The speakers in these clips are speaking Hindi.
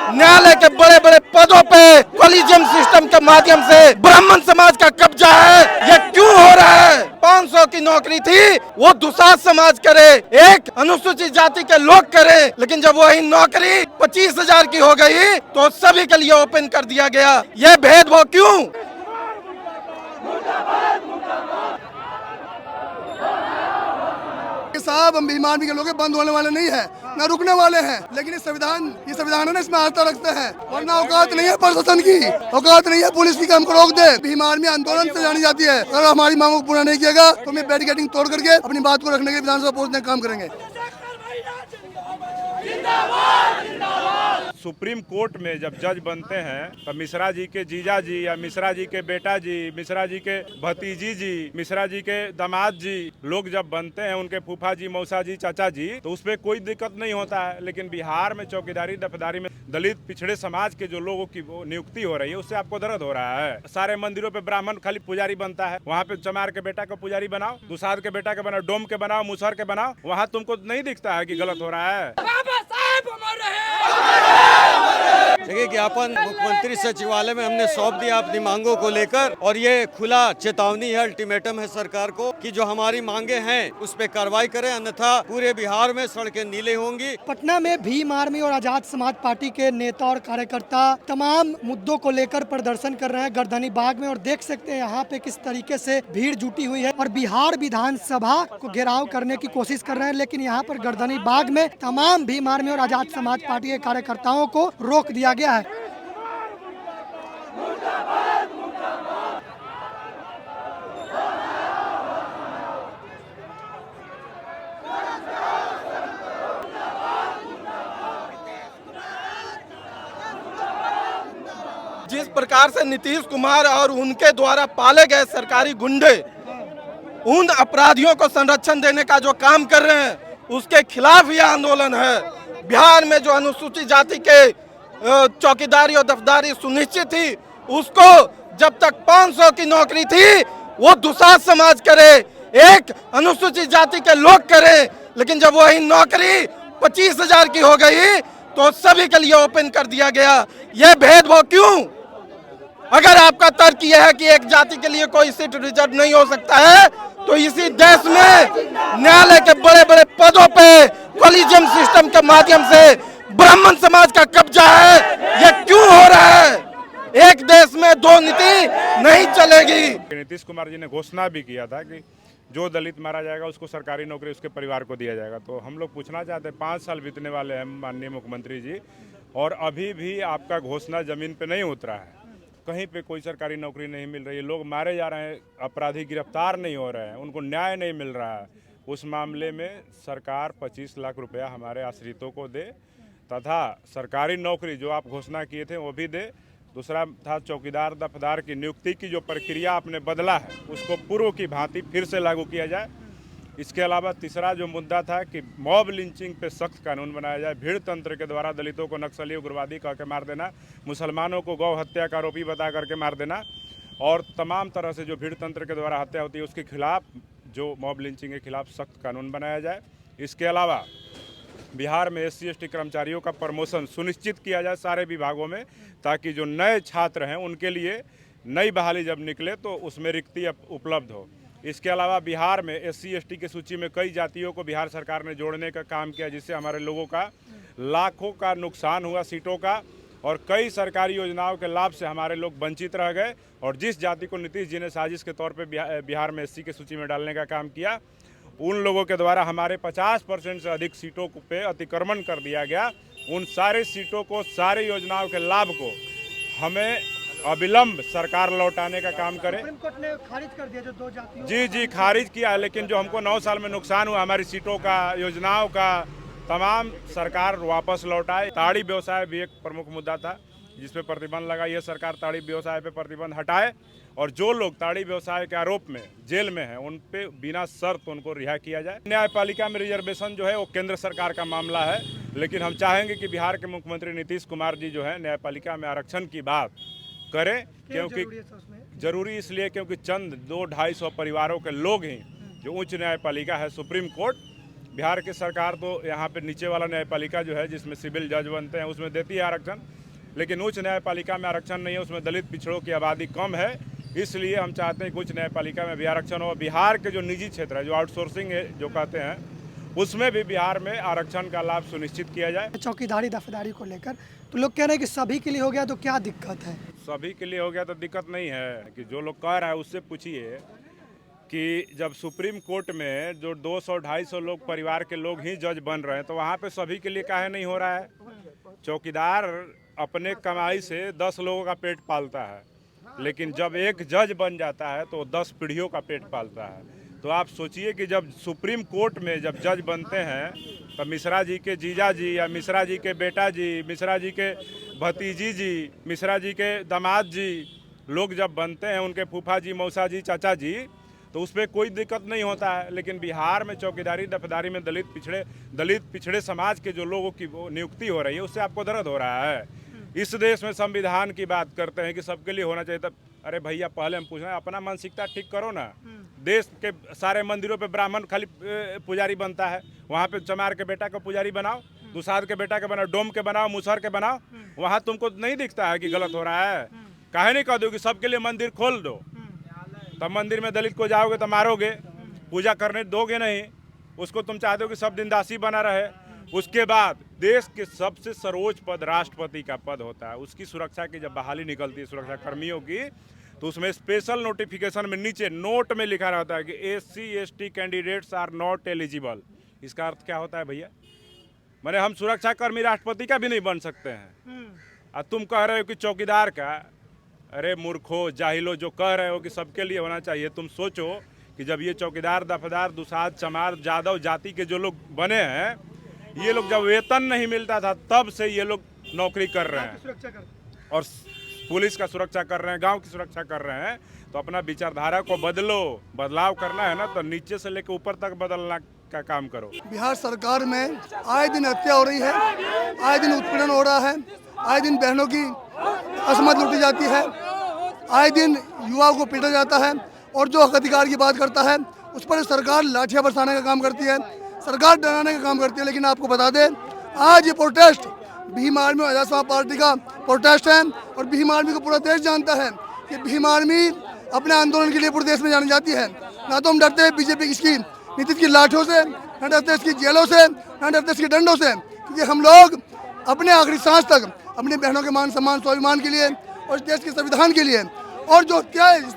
न्यायालय के बड़े बड़े पदों पे कॉलेजियम सिस्टम के माध्यम से ब्राह्मण समाज का कब्जा है। ये क्यों हो रहा है? 500 की नौकरी थी वो दुसाध समाज करे, एक अनुसूचित जाति के लोग करे, लेकिन जब वही नौकरी 25,000 की हो गई तो सभी के लिए ओपन कर दिया गया। ये भेदभाव क्यों? साहब हम बीमार भी के लोग बंद होने वाले नहीं है, न रुकने वाले हैं, लेकिन ये संविधान है ना, इसमें आस्था रखते हैं। वरना औकात नहीं है प्रशासन की, औकात नहीं है पुलिस की कि हमको रोक दे। बीमार में आंदोलन से जानी जाती है। अगर हमारी मांगों को पूरा नहीं किएगा तो हम बैरिकेडिंग तोड़ करके अपनी बात को रखने के विधानसभा पहुंचने का काम करेंगे। सुप्रीम कोर्ट में जब जज बनते हैं तो मिश्रा जी के जीजा जी या मिश्रा जी के बेटा जी, मिश्रा जी के भतीजी जी, मिश्रा जी के दामाद जी लोग जब बनते हैं, उनके फूफा जी, मौसा जी, चाचा जी, तो उसमें कोई दिक्कत नहीं होता है। लेकिन बिहार में चौकीदारी दफदारी में दलित पिछड़े समाज के जो लोगों की नियुक्ति हो रही है उससे आपको दर्द हो रहा है। सारे मंदिरों पे ब्राह्मण खाली पुजारी बनता है, वहाँ पे चमार के बेटा को पुजारी बनाओ, दुसाध के बेटा के बनाओ, डोम के बनाओ, मुसहर के बनाओ, वहाँ तुमको नहीं दिखता है कि गलत हो रहा है। देखिए ज्ञापन मुख्यमंत्री सचिवालय में हमने सौंप दिया अपनी मांगों को लेकर, और ये खुला चेतावनी है, अल्टीमेटम है सरकार को कि जो हमारी मांगे हैं उस पे कार्रवाई करें, अन्यथा पूरे बिहार में सड़कें नीले होंगी। पटना में भीम आर्मी और आजाद समाज पार्टी के नेता और कार्यकर्ता तमाम मुद्दों को लेकर प्रदर्शन कर रहे हैं गर्दनी बाग में, और देख सकते हैं यहाँ पे किस तरीके से भीड़ जुटी हुई है और बिहार विधानसभा को घेराव करने की कोशिश कर रहे हैं। लेकिन यहाँ पर गर्दनी बाग में तमाम भीम आर्मी और आजाद समाज पार्टी के कार्यकर्ताओं को रोक दिया गया है। जिस प्रकार से नीतीश कुमार और उनके द्वारा पाले गए सरकारी गुंडे उन अपराधियों को संरक्षण देने का जो काम कर रहे हैं उसके खिलाफ यह आंदोलन है। बिहार में जो अनुसूचित जाति के चौकीदारी और दफदारी सुनिश्चित थी, उसको जब तक 500 की नौकरी थी वो दुसाध समाज करे, एक अनुसूचित जाति के लोग करे, लेकिन जब वही नौकरी 25,000 की हो गई तो सभी के लिए ओपन कर दिया गया। यह भेदभाव क्यों? अगर आपका तर्क यह है कि एक जाति के लिए कोई सीट रिजर्व नहीं हो सकता है तो इसी देश में न्यायालय के बड़े बड़े पदों पे कॉलेजियम सिस्टम के माध्यम से ब्राह्मण समाज का कब्जा है। यह क्यों हो रहा है? एक देश में दो नीति नहीं चलेगी। नीतीश कुमार जी ने घोषणा भी किया था कि जो दलित मारा जाएगा उसको सरकारी नौकरी उसके परिवार को दिया जाएगा। तो हम लोग पूछना चाहते हैं, 5 साल बीतने वाले हैं माननीय मुख्यमंत्री जी, और अभी भी आपका घोषणा जमीन पे नहीं उतरा है। कहीं पे कोई सरकारी नौकरी नहीं मिल रही है, लोग मारे जा रहे हैं, अपराधी गिरफ्तार नहीं हो रहे हैं, उनको न्याय नहीं मिल रहा है। उस मामले में सरकार 25 लाख रुपया हमारे आश्रितों को दे, तथा सरकारी नौकरी जो आप घोषणा किए थे वो भी दे। दूसरा था चौकीदार दफदार की नियुक्ति की जो प्रक्रिया आपने बदला है उसको पूर्व की भांति फिर से लागू किया जाए। इसके अलावा तीसरा जो मुद्दा था कि मॉब लिंचिंग पे सख्त कानून बनाया जाए। भीड़ तंत्र के द्वारा दलितों को नक्सली उग्रवादी कह के मार देना, मुसलमानों को गौ हत्या का आरोपी बता करके मार देना, और तमाम तरह से जो भीड़ तंत्र के द्वारा हत्या होती है उसके खिलाफ, जो मॉब लिंचिंग के खिलाफ सख्त कानून बनाया जाए। इसके अलावा बिहार में SC ST कर्मचारियों का प्रमोशन सुनिश्चित किया जाए सारे विभागों में, ताकि जो नए छात्र हैं उनके लिए नई बहाली जब निकले तो उसमें रिक्ति उपलब्ध हो। इसके अलावा बिहार में SC ST की सूची में कई जातियों को बिहार सरकार ने जोड़ने का काम किया, जिससे हमारे लोगों का लाखों का नुकसान हुआ सीटों का, और कई सरकारी योजनाओं के लाभ से हमारे लोग वंचित रह गए। और जिस जाति को नीतीश जी ने साजिश के तौर पे बिहार में SC की सूची में डालने का काम किया, उन लोगों के द्वारा हमारे 50% से अधिक सीटों पे अतिक्रमण कर दिया गया। उन सारे सीटों को, सारे योजनाओं के लाभ को हमें अविलंब सरकार लौटाने का काम करे। सुप्रीम कोर्ट ने खारिज कर दिया जो 2 जातियों जी खारिज किया, लेकिन जो हमको 9 साल में नुकसान हुआ हमारी सीटों का, योजनाओं का, तमाम सरकार वापस लौटाए। ताड़ी व्यवसाय भी एक प्रमुख मुद्दा था जिसपे प्रतिबंध लगा। यह सरकार ताड़ी व्यवसाय पे प्रतिबंध हटाए, और जो लोग ताड़ी व्यवसाय के आरोप में जेल में हैं उन पे बिना शर्त उनको रिहा किया जाए। न्यायपालिका में रिजर्वेशन जो है वो केंद्र सरकार का मामला है, लेकिन हम चाहेंगे कि बिहार के मुख्यमंत्री नीतीश कुमार जी जो है न्यायपालिका में आरक्षण की बात करें, क्योंकि जरूरी इसलिए क्योंकि चंद 200-250 परिवारों के लोग ही जो उच्च न्यायपालिका है, सुप्रीम कोर्ट, बिहार की सरकार तो यहाँ पे नीचे वाला न्यायपालिका जो है जिसमें सिविल जज बनते हैं उसमें देती है आरक्षण। लेकिन उच्च न्यायपालिका में आरक्षण नहीं है, उसमें दलित पिछड़ों की आबादी कम है, इसलिए हम चाहते हैं कि उच्च न्यायपालिका में भी आरक्षण हो। बिहार के जो निजी क्षेत्र है, जो आउटसोर्सिंग है जो कहते हैं, उसमें भी बिहार में आरक्षण का लाभ सुनिश्चित किया जाए। चौकीदारी दफेदारी को लेकर तो लोग कह रहे हैं कि सभी के लिए हो गया तो क्या दिक्कत है? सभी के लिए हो गया तो दिक्कत नहीं है कि जो लोग कह रहा है उससे पूछिए कि जब सुप्रीम कोर्ट में जो 200-250 लोग परिवार के लोग ही जज बन रहे हैं तो वहाँ पे सभी के लिए काहे नहीं हो रहा है? चौकीदार अपने कमाई से 10 लोगों का पेट पालता है, लेकिन जब एक जज बन जाता है तो 10 पीढ़ियों का पेट पालता है। तो आप सोचिए कि जब सुप्रीम कोर्ट में जब जज बनते हैं तो मिश्रा जी के जीजा जी या मिश्रा जी के बेटा जी, मिश्रा जी के भतीजी जी, मिश्रा जी के दामाद जी लोग जब बनते हैं, उनके फूफा जी, मौसा जी, चाचा जी, तो उस पर कोई दिक्कत नहीं होता है। लेकिन बिहार में चौकीदारी दफेदारी में दलित पिछड़े समाज के जो लोगों की नियुक्ति हो रही है, उससे आपको दर्द हो रहा है। इस देश में संविधान की बात करते हैं कि सबके लिए होना चाहिए, तब अरे भैया पहले हम पूछ रहे हैं अपना मानसिकता ठीक करो ना। देश के सारे मंदिरों पे ब्राह्मण खाली पुजारी बनता है, वहाँ पे चमार के बेटा को पुजारी बनाओ, दुसाध के बेटा के बनाओ, डोम के बनाओ, मुसहर के बनाओ, वहाँ तुमको नहीं दिखता है कि गलत हो रहा है? काहे नहीं कह दो कि सबके लिए मंदिर खोल दो? तब मंदिर में दलित को जाओगे तो मारोगे, पूजा करने दोगे नहीं, उसको तुम चाहते हो कि सब दिन दासी बना रहे। उसके बाद देश के सबसे सर्वोच्च पद राष्ट्रपति का पद होता है, उसकी सुरक्षा की जब बहाली निकलती है सुरक्षा कर्मियों की, तो उसमें स्पेशल नोटिफिकेशन में नीचे नोट में लिखा रहता है कि SC/ST candidates are not eligible. इसका अर्थ क्या होता है भैया? माने हम सुरक्षा कर्मी राष्ट्रपति का भी नहीं बन सकते हैं, और तुम कह रहे हो कि चौकीदार का। अरे मूर्खो, जाहिलो, जो कह रहे हो कि सबके लिए होना चाहिए, तुम सोचो कि जब ये चौकीदार दफेदार दुसाध चमार जादव जाति के जो लोग बने हैं, ये लोग जब वेतन नहीं मिलता था तब से ये लोग नौकरी कर रहे हैं और पुलिस का सुरक्षा कर रहे हैं, गांव की सुरक्षा कर रहे हैं। तो अपना विचारधारा को बदलो, बदलाव करना है ना तो नीचे से लेकर ऊपर तक बदलना का काम करो। बिहार सरकार में आए दिन हत्या हो रही है, आए दिन उत्पीड़न हो रहा है, आए दिन बहनों की असमत लूटी जाती है, आए दिन युवाओं को पीटा जाता है, और जो हक अधिकार की बात करता है उस पर सरकार लाठियां बरसाने का काम करती है, सरकार डराने का काम करती है। लेकिन आपको बता दें, आज ये प्रोटेस्ट भीम आर्मी और आजाद समाज पार्टी का प्रोटेस्ट है, और भीम आर्मी को पूरा देश जानता है कि भीम आर्मी अपने आंदोलन के लिए पूरे देश में जानी जाती है। ना तो हम डरते हैं बीजेपी इसकी नीतीश की लाठियों से, ना डरते इसकी जेलों से, ना डरते इसके डंडों से, क्योंकि हम लोग अपने आखिरी सांस तक अपनी बहनों के मान सम्मान स्वाभिमान के लिए और इस देश के संविधान के लिए, और जो क्या इस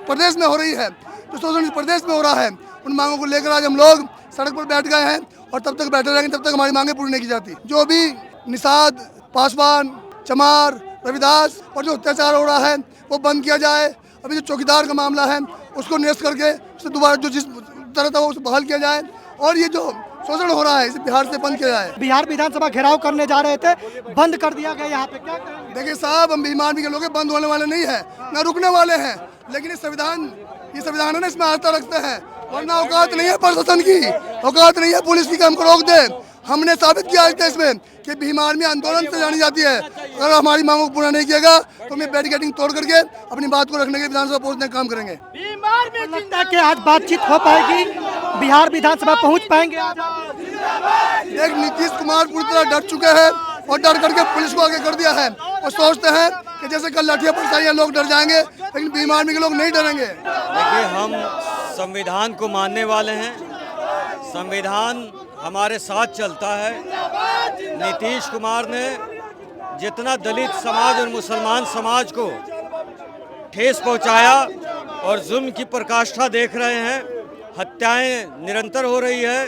प्रदेश में हो रही है, जो शोषण इस प्रदेश में हो रहा है, उन मांगों को लेकर आज हम लोग सड़क पर बैठ गए हैं, और तब तक बैठे रहेंगे जब तक हमारी मांगें पूरी नहीं की जाती। जो भी निषाद, पासवान, चमार, रविदास और जो अत्याचार हो रहा है वो बंद किया जाए। अभी जो चौकीदार का मामला है उसको निरस्त करके उसे दोबारा जो जिस तरह था उसे बहाल किया जाए, और ये जो शोषण हो रहा है इसे बिहार से बंद किया जाए। बिहार विधानसभा घेराव करने जा रहे थे, बंद कर दिया गया, यहाँ पे क्या करेंगे? देखिए साहब, हम भीम आर्मी के लोग बंद होने वाले नहीं है, ना रुकने वाले हैं, लेकिन ये संविधान है ना, इसमें आस्था रखते हैं, वरना औकात नहीं है प्रशासन की, औकात नहीं है पुलिस की कि हमको रोक दे। हमने साबित किया है इसमें कि भीम आर्मी आंदोलन से जानी जाती है। अगर हमारी मांगों को पूरा नहीं किएगा तो हम बैरिकेडिंग तोड़ करके अपनी बात को रखने के विधानसभा पहुंचने का काम करेंगे। लगता है कि आज बातचीत हो पाएगी, बिहार विधानसभा पहुंच पाएंगे आज? एक नीतीश कुमार पूरी तरह डर चुके हैं और डर करके पुलिस को आगे कर दिया है, और सोचते हैं कि जैसे कल लाठियां बरसाई लोग डर जाएंगे, लेकिन भीम आर्मी के लोग नहीं डरेंगे। देखिए, हम संविधान को मानने वाले हैं, संविधान हमारे साथ चलता है। नीतीश कुमार ने जितना दलित समाज और मुसलमान समाज को ठेस पहुंचाया और जुल्म की प्रकाष्ठा देख रहे हैं, हत्याएं निरंतर हो रही है।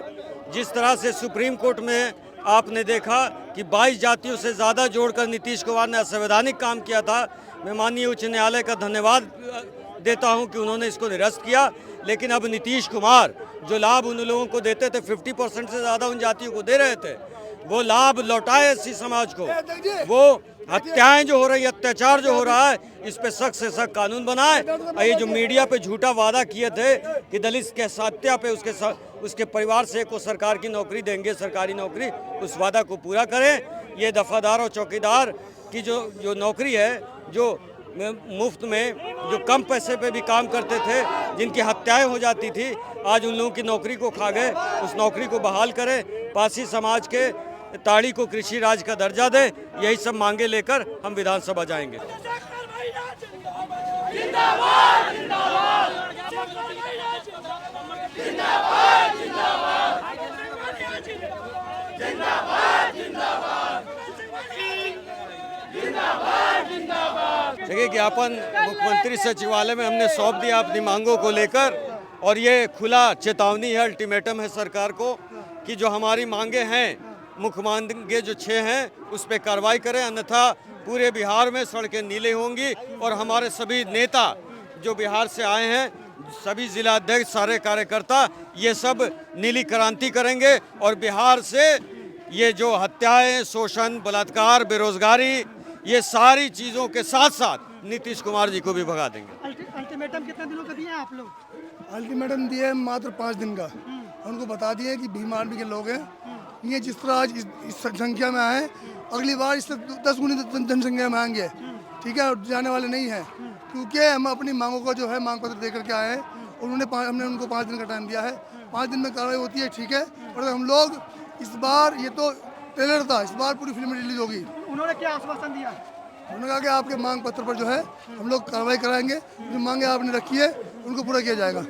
जिस तरह से सुप्रीम कोर्ट में आपने देखा कि 22 जातियों से ज़्यादा जोड़कर नीतीश कुमार ने असंवैधानिक काम किया था। मैं माननीय उच्च न्यायालय का धन्यवाद देता हूं कि उन्होंने इसको निरस्त किया। लेकिन अब नीतीश कुमार जो लाभ उन लोगों को देते थे, 50% से ज़्यादा उन जातियों को दे रहे थे, वो लाभ लौटाए एससी समाज को। वो हत्याएं जो हो रही, अत्याचार जो हो रहा है, इस पे सख्त से सख्त कानून बनाए। और ये जो मीडिया पे झूठा वादा किए थे कि दलित के हत्या पे उसके परिवार से को सरकार की नौकरी देंगे, सरकारी नौकरी, उस वादा को पूरा करें। ये दफादार और चौकीदार की जो नौकरी है, जो मुफ्त में जो कम पैसे पे भी काम करते थे, जिनकी हत्याएं हो जाती थी, आज उन लोगों की नौकरी को खा गए, उस नौकरी को बहाल करें। पासी समाज के ताड़ी को कृषि राज्य का दर्जा दे, यही सब मांगे लेकर हम विधानसभा जाएंगे। देखिए ज्ञापन मुख्यमंत्री सचिवालय में हमने सौंप दिया अपनी मांगों को लेकर, और ये खुला चेतावनी है, अल्टीमेटम है सरकार को कि जो हमारी मांगे हैं, मुख्य मांगे जो 6 हैं उस पर कार्रवाई करें, अन्यथा पूरे बिहार में सड़कें नीले होंगी और हमारे सभी नेता जो बिहार से आए हैं, सभी जिला अध्यक्ष, सारे कार्यकर्ता ये सब नीली क्रांति करेंगे और बिहार से ये जो हत्याएं, शोषण, बलात्कार, बेरोजगारी, ये सारी चीज़ों के साथ साथ नीतीश कुमार जी को भी भगा देंगे। अल्टीमेटम कितने दिनों का दिया है आप लोग? अल्टीमेटम दिए मात्र 5 दिन का। उनको बता दिए कि भीम आर्मी के लोग हैं, ये जिस तरह आज इस संख्या में आए, अगली बार इससे 10 गुनी जनसंख्या में आएंगे, ठीक है, और जाने वाले नहीं हैं, क्योंकि हम अपनी मांगों को जो है मांग पत्र दे करके आए हैं। हमने उनको 5 दिन का टाइम दिया है, 5 दिन में कार्रवाई होती है, ठीक है। और हम लोग इस बार, ये तो ट्रेलर था, इस बार पूरी फिल्म रिलीज होगी। उन्होंने क्या आश्वासन दिया? उन्होंने कहा कि आपके मांग पत्र पर जो है हम लोग कार्रवाई कराएंगे, जो मांगे आपने रखी है उनको पूरा किया जाएगा।